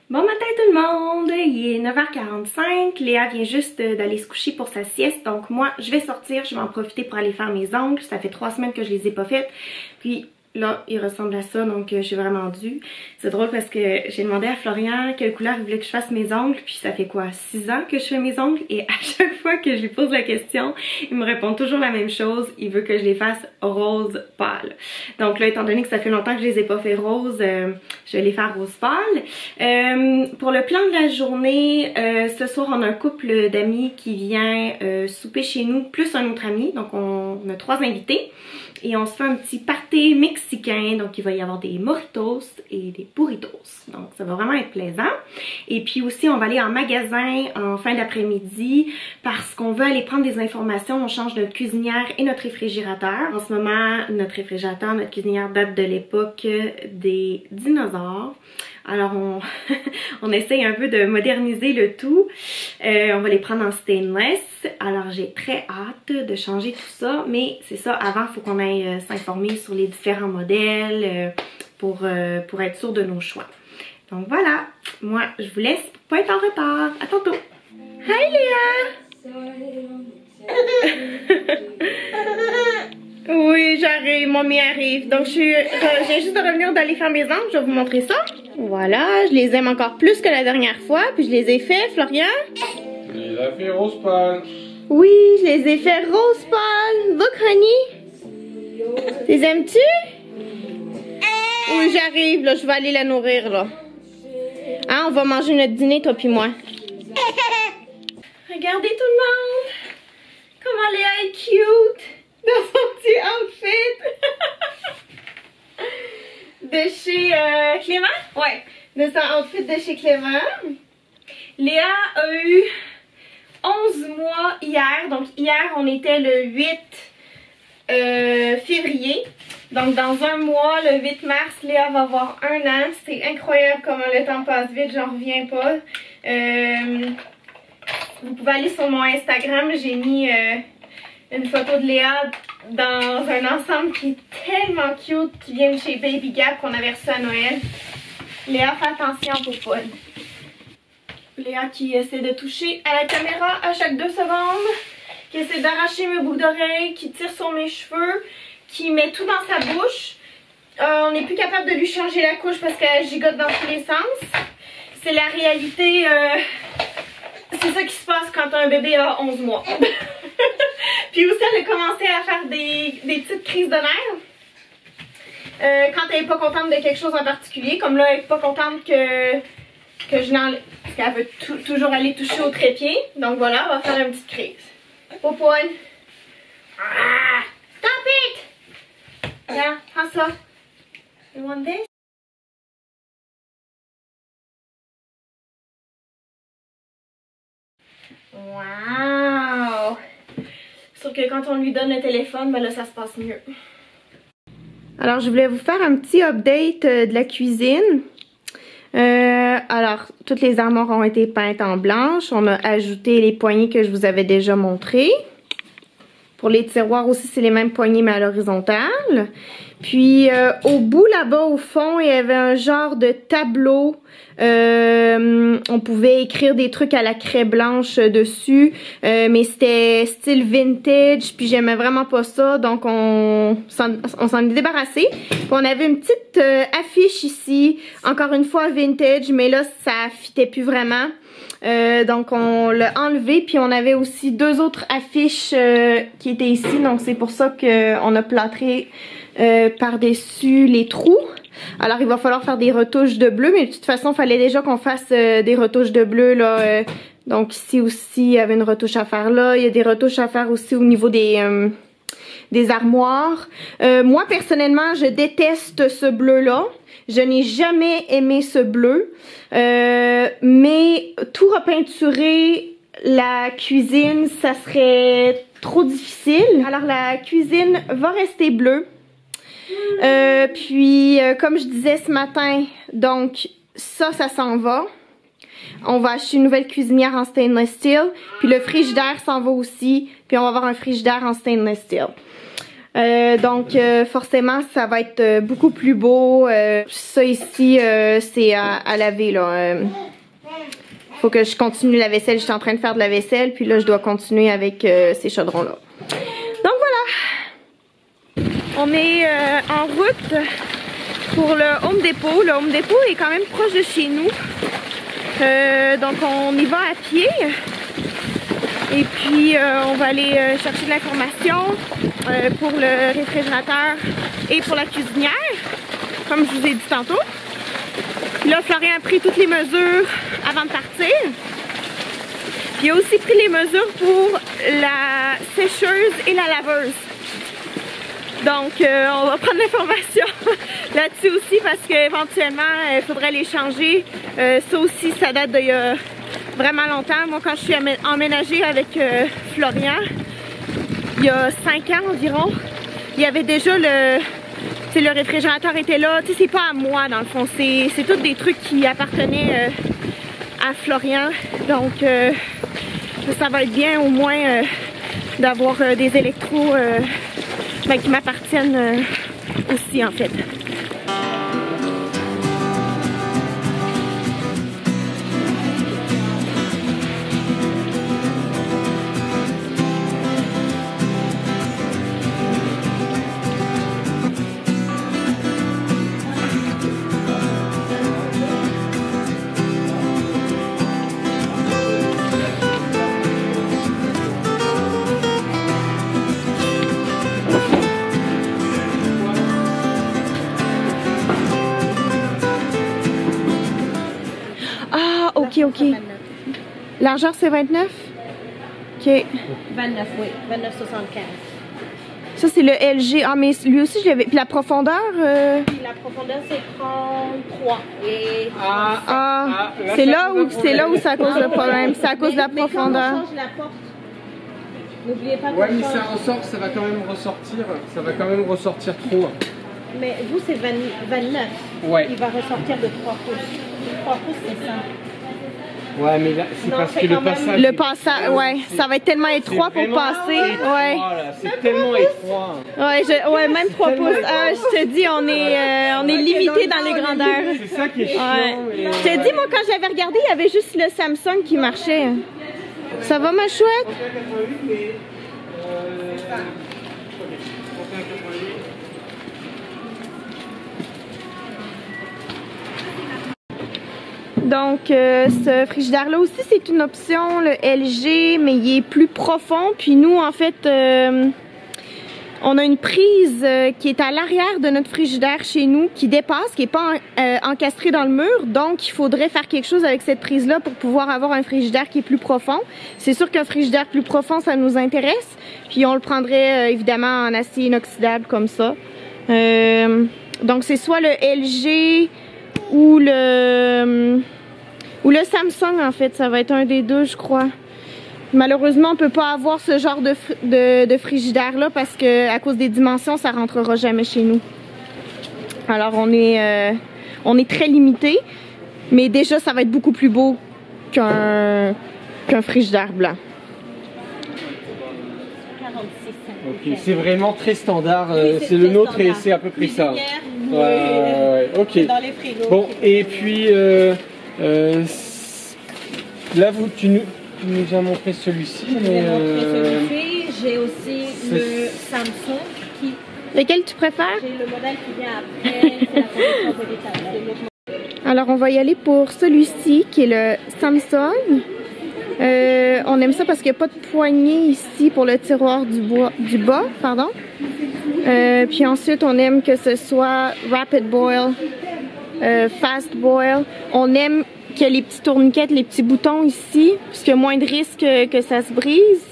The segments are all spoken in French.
Bon matin tout le monde, il est 9h45, Léa vient juste d'aller se coucher pour sa sieste, donc moi je vais sortir, je vais en profiter pour aller faire mes ongles, ça fait 3 semaines que je les ai pas faites, puis là il ressemble à ça donc je suis vraiment due. C'est drôle parce que j'ai demandé à Florian quelle couleur il voulait que je fasse mes ongles, puis ça fait quoi, 6 ans que je fais mes ongles et à chaque fois que je lui pose la question, il me répond toujours la même chose, il veut que je les fasse rose pâle. Donc là étant donné que ça fait longtemps que je les ai pas fait rose, je vais les faire rose pâle. Pour le plan de la journée, ce soir on a un couple d'amis qui vient souper chez nous, plus un autre ami, donc on a 3 invités. Et on se fait un petit party mexicain, donc il va y avoir des moritos et des burritos. Donc ça va vraiment être plaisant. Et puis aussi on va aller en magasin en fin d'après-midi parce qu'on veut aller prendre des informations. On change notre cuisinière et notre réfrigérateur. En ce moment, notre réfrigérateur, notre cuisinière date de l'époque des dinosaures. Alors on essaye un peu de moderniser le tout. On va les prendre en stainless. Alors j'ai très hâte de changer tout ça. Mais c'est ça, avant il faut qu'on aille s'informer sur les différents modèles pour être sûr de nos choix. Donc voilà, moi je vous laisse pour pas être en retard. À tantôt. Hi Léa! Oui, j'arrive, mamie arrive. Donc je viens juste de revenir d'aller faire mes ongles, je vais vous montrer ça. Voilà, je les aime encore plus que la dernière fois, puis je les ai fait, Florian. Tu les as fait rose pâle. Oui, je les ai fait rose pâle. Look, honey. Les aimes-tu? Oui, j'arrive, là, je vais aller la nourrir, là. Hein, on va manger notre dîner, toi puis moi. Regardez tout le monde. Comment Léa est cute. Dans son petit outfit. De chez Clément? Ouais, de son outfit de chez Clément. Léa a eu 11 mois hier. Donc hier, on était le 8 février. Donc dans un mois, le 8 mars, Léa va avoir 1 an. C'est incroyable comment le temps passe vite, j'en reviens pas. Vous pouvez aller sur mon Instagram, j'ai mis une photo de Léa dans un ensemble qui est tellement cute, qui vient de chez Baby Gap qu'on avait reçu à Noël. Léa, fais attention pour Paul. Léa qui essaie de toucher à la caméra à chaque 2 secondes, qui essaie d'arracher mes boucles d'oreilles, qui tire sur mes cheveux, qui met tout dans sa bouche. On n'est plus capable de lui changer la couche parce qu'elle gigote dans tous les sens. C'est la réalité, c'est ça qui se passe quand un bébé a 11 mois. Puis aussi, elle a commencé à faire des petites crises de nerfs. Quand elle n'est pas contente de quelque chose en particulier, comme là, elle n'est pas contente que je l'enlève. Parce qu'elle veut toujours aller toucher au trépied. Donc voilà, on va faire une petite crise. Popoine. Ah, stop it! Tiens, prends ça. You want this? Wow! Sauf que quand on lui donne le téléphone, ben là ça se passe mieux. Alors je voulais vous faire un petit update de la cuisine. Alors toutes les armoires ont été peintes en blanche. On a ajouté les poignées que je vous avais déjà montrées. Pour les tiroirs aussi c'est les mêmes poignées mais à l'horizontale. Puis au bout là-bas au fond il y avait un genre de tableau. On pouvait écrire des trucs à la craie blanche dessus, mais c'était style vintage, puis j'aimais vraiment pas ça, donc on s'en est débarrassé. Puis on avait une petite affiche ici, encore une fois vintage, mais là ça fitait plus vraiment. Donc on l'a enlevé, puis on avait aussi 2 autres affiches qui étaient ici, donc c'est pour ça qu'on a plâtré par-dessus les trous. Alors il va falloir faire des retouches de bleu, mais de toute façon il fallait déjà qu'on fasse des retouches de bleu là. Donc ici aussi il y avait une retouche à faire là, il y a des retouches à faire aussi au niveau des armoires. Moi personnellement je déteste ce bleu là, je n'ai jamais aimé ce bleu, mais tout repeinturer la cuisine ça serait trop difficile. Alors la cuisine va rester bleue. Puis comme je disais ce matin, donc ça s'en va. On va acheter une nouvelle cuisinière en stainless steel. Puis le frigidaire s'en va aussi. Puis on va avoir un frigidaire en stainless steel. Donc forcément ça va être beaucoup plus beau. Ça ici c'est à laver là. Faut que je continue la vaisselle. J'étais en train de faire de la vaisselle, puis là je dois continuer avec ces chaudrons là. Donc voilà. On est en route pour le Home Depot. Le Home Depot est quand même proche de chez nous. Donc on y va à pied. Et puis on va aller chercher de l'information pour le réfrigérateur et pour la cuisinière, comme je vous ai dit tantôt. Puis là, Florian a pris toutes les mesures avant de partir. Puis il a aussi pris les mesures pour la sécheuse et la laveuse. Donc on va prendre l'information là-dessus aussi parce qu'éventuellement il faudrait les changer. Ça aussi, ça date d'il y a vraiment longtemps. Moi, quand je suis emménagée avec Florian, il y a 5 ans environ, il y avait déjà le réfrigérateur était là. Tu sais, c'est pas à moi dans le fond, c'est tous des trucs qui appartenaient à Florian. Donc ça va être bien au moins d'avoir des électros qui m'appartiennent aussi en fait. Ok. Largeur c'est 29? Ok. 29, oui. 29,75. Ça c'est le LG. Ah mais lui aussi je l'avais. Puis la profondeur? Puis la profondeur c'est 33. Et... c'est là où ça cause le problème. C'est à cause de la profondeur. Quand on change la porte, n'oubliez pas que ouais, mais ça ressort, ça va quand même ressortir. Ça va quand même ressortir trop. Mais vous c'est 29. Ouais. Il va ressortir de 3 pouces. 3 pouces c'est ça. Ouais, mais là, c'est parce que le passage... Le passage, ouais, ça va être tellement étroit pour passer. Ouais. C'est tellement étroit. Ouais, même 3 pouces. Ah, je te dis, on est limité dans les grandeurs. C'est ça qui est chiant. Ouais. Je te dis, moi, quand j'avais regardé, il y avait juste le Samsung qui marchait. Ça va, ma chouette? Donc, ce frigidaire-là aussi, c'est une option, le LG, mais il est plus profond. Puis nous, en fait, on a une prise qui est à l'arrière de notre frigidaire chez nous, qui dépasse, qui n'est pas encastrée dans le mur. Donc, il faudrait faire quelque chose avec cette prise-là pour pouvoir avoir un frigidaire qui est plus profond. C'est sûr qu'un frigidaire plus profond, ça nous intéresse. Puis on le prendrait évidemment en acier inoxydable comme ça. Donc, c'est soit le LG ou le Samsung en fait, ça va être un des deux je crois. Malheureusement on peut pas avoir ce genre de frigidaire là parce que à cause des dimensions ça rentrera jamais chez nous. Alors on est très limité, mais déjà ça va être beaucoup plus beau qu'un frigidaire blanc. 46. Ok, c'est vraiment très standard, oui, c'est le nôtre standard. Et c'est à peu près ça. Ouais, ok. Dans les frigos. Bon, et puis là, tu nous as montré celui-ci. J'ai aussi le Samsung qui... Lequel tu préfères? J'ai le modèle qui vient après, c'est la condition de l'étage. Alors on va y aller pour celui-ci qui est le Samsung. On aime ça parce qu'il n'y a pas de poignée ici pour le tiroir du bas, pardon. Puis ensuite on aime que ce soit Rapid Boil, Fast Boil. On aime qu'il y ait les petits tourniquets, les petits boutons ici, parce qu'il y a moins de risque que ça se brise.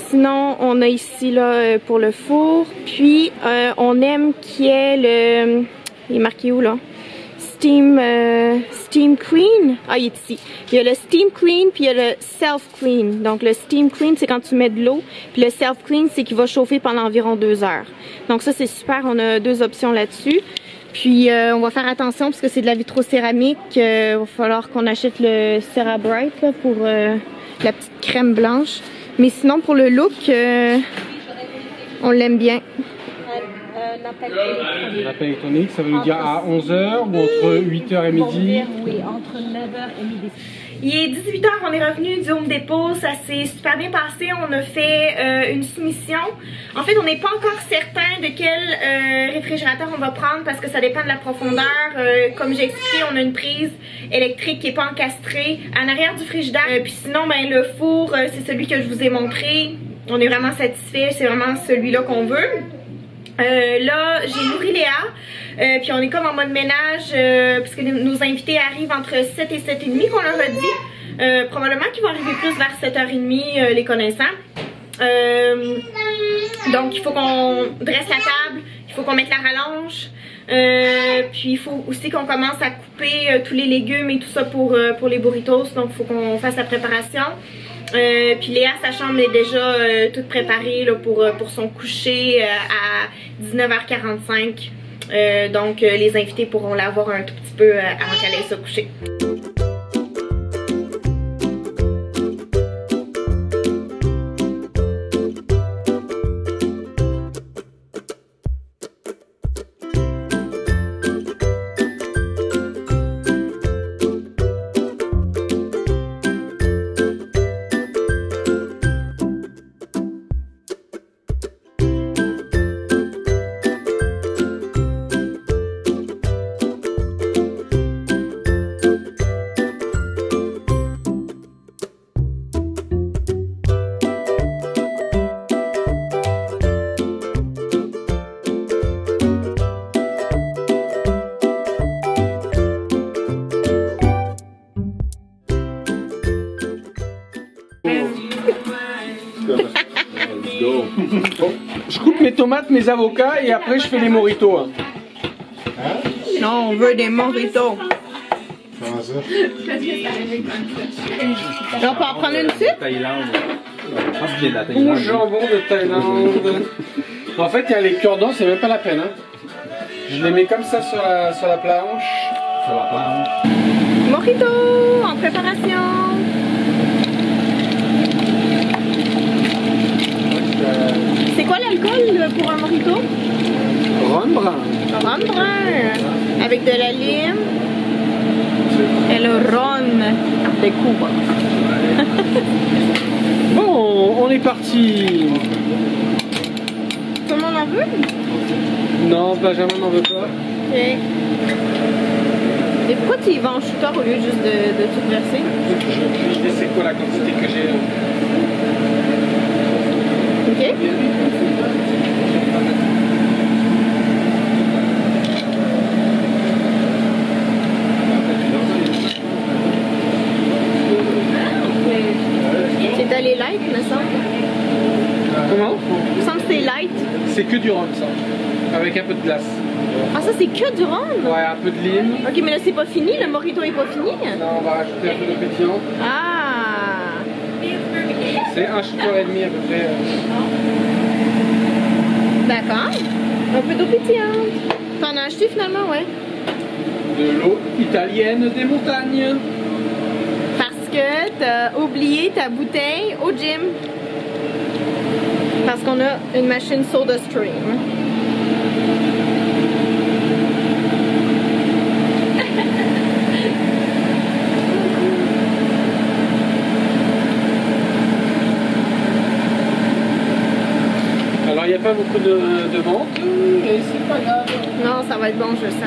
Sinon on a ici là pour le four. Puis on aime qu'il y ait le... Il est marqué où là? Steam Clean. Ah, il est ici. Il y a le Steam Clean puis il y a le Self Clean. Donc le Steam Clean c'est quand tu mets de l'eau, puis le Self Clean c'est qu'il va chauffer pendant environ 2 heures. Donc ça c'est super, on a 2 options là-dessus. Puis on va faire attention parce que c'est de la vitrocéramique. Il va falloir qu'on achète le Cerabright là, pour la petite crème blanche. Mais sinon pour le look, On l'aime bien. Un appel électronique. L'appel électronique, ça veut nous dire à 11h ou entre 8h et midi? Oui, entre 9h et midi. Il est 18h, on est revenu du Home Depot, ça s'est super bien passé, on a fait une soumission. En fait, on n'est pas encore certain de quel réfrigérateur on va prendre parce que ça dépend de la profondeur. Comme j'ai expliqué, on a une prise électrique qui n'est pas encastrée en arrière du frigidaire. Puis sinon, ben, le four, c'est celui que je vous ai montré. On est vraiment satisfait, c'est vraiment celui-là qu'on veut. Là, j'ai nourri Léa, puis on est comme en mode ménage, parce que nos invités arrivent entre 7 et 7h30 qu'on leur a dit. Probablement qu'ils vont arriver plus vers 7h30, les connaissants. Donc il faut qu'on dresse la table, il faut qu'on mette la rallonge. Puis il faut aussi qu'on commence à couper tous les légumes et tout ça pour les burritos. Donc il faut qu'on fasse la préparation. Puis Léa, sa chambre est déjà toute préparée là, pour son coucher à 19h45. Donc les invités pourront la voir un tout petit peu avant qu'elle aille se coucher. Je coupe mes tomates, mes avocats et après je fais les moritos. Hein. Non, on veut des moritos. Comment ça? On peut en prendre une suite? Thaïlande. Je pense qu'il est de la Thaïlande. Ou jambon de Thaïlande. En fait, il y a les cure-dents, c'est même pas la peine. Hein. Je les mets comme ça sur la planche. Ça va pas. Mojito en préparation. C'est quoi l'alcool pour un mojito? Rhum brun. Rhum brun. Avec de la lime. Et le rhum de Cuba. Bon, on est parti. Tout le monde en veut? Non, Benjamin n'en veut pas. Ok. Et pourquoi tu y vas en shooter au lieu juste de tout verser? Je sais quoi la quantité que j'ai. Ok. C'est allé light, me semble. Comment? Il me semble que c'est light. C'est que du rhum, ça. Avec un peu de glace. Ah, ça c'est que du rhum? Ouais, un peu de lime. Ok, mais là c'est pas fini, le mojito est pas fini. Là, on va rajouter un peu d'eau pétillante. Ah! C'est un shooter et demi à peu près. D'accord. Un peu d'eau pétillante. T'en as acheté finalement, ouais? De l'eau italienne des montagnes. Parce que t'as oublié ta bouteille au gym. Parce qu'on a une machine SodaStream. Alors il n'y a pas beaucoup de ventes, mais c'est pas grave. Non, ça va être bon, je le sens.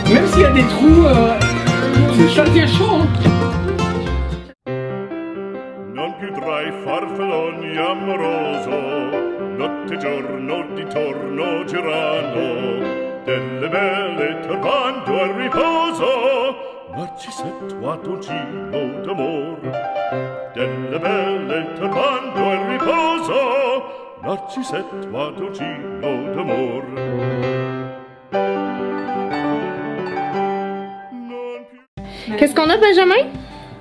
Même s'il y a des trous, ça tient chaud. Hein. Non più tra i farfalloni amoroso, notte e giorno di torno girando, delle belle turbando al riposo, Narcisetto Gino d'amor. Delle belle turbando al riposo, Narcisette, Matocino d'amor. Qu'est-ce qu'on a, Benjamin?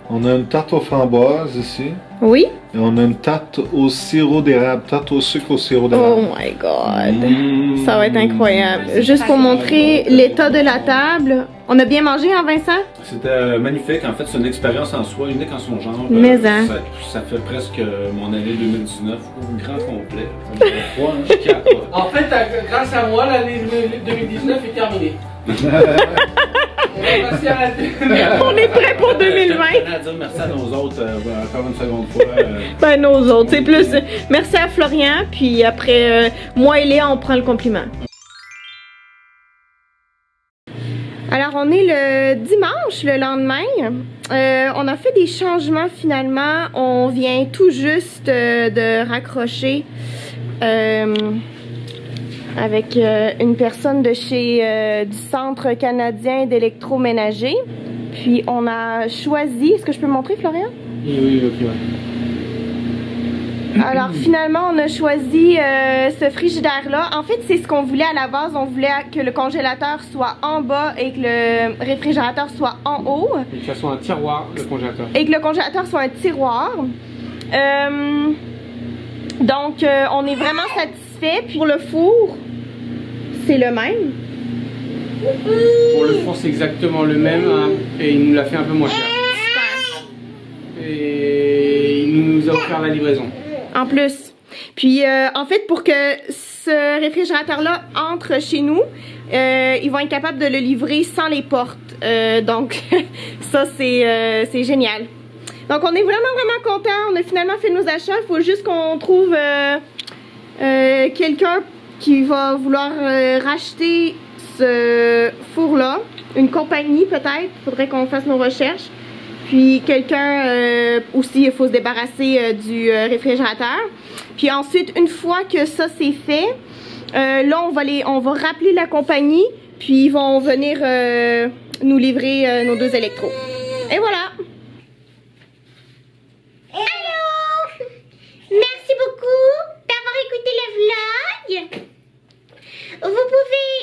On a une tarte aux framboises ici. Oui. Et on a une tarte au sirop d'érable, tarte au sucre au sirop d'érable. Oh my god. Ça va être incroyable. Juste pour montrer l'état de la table. On a bien mangé, hein, Vincent? C'était magnifique. En fait, c'est une expérience en soi, unique en son genre. Mais hein. Ça fait presque mon année 2019 au grand complet. Je capote. En fait, grâce à moi, l'année 2019 est terminée. On est prêt pour 2020. Je à dire merci à nos autres, encore une seconde fois. Ben, nos autres. C'est plus. Merci à Florian, puis après, moi et Léa, on prend le compliment. Alors, on est le dimanche, le lendemain. On a fait des changements finalement. On vient tout juste de raccrocher avec une personne de chez du Centre canadien d'électroménager. Puis on a choisi, est-ce que je peux montrer, Florian? Oui, ok, ouais. Alors finalement on a choisi ce frigidaire-là. En fait c'est ce qu'on voulait à la base. On voulait que le congélateur soit en bas et que le réfrigérateur soit en haut. Et que ça soit un tiroir, le congélateur. Et que le congélateur soit un tiroir. Donc on est vraiment satisfait. Puis pour le four, c'est le même. Pour le four, c'est exactement le même, hein, et il nous l'a fait un peu moins cher. Et il nous a offert la livraison. En plus. Puis en fait, pour que ce réfrigérateur-là entre chez nous, ils vont être capables de le livrer sans les portes. Donc ça, c'est génial. Donc on est vraiment contents. On a finalement fait nos achats. Il faut juste qu'on trouve quelqu'un qui va vouloir racheter ce four-là. Une compagnie peut-être. Il faudrait qu'on fasse nos recherches. Puis quelqu'un aussi, il faut se débarrasser du réfrigérateur. Puis ensuite, une fois que ça c'est fait, là on va rappeler la compagnie. Puis ils vont venir nous livrer nos 2 électros. Et voilà! Allô! Merci beaucoup d'avoir écouté le vlog. Vous pouvez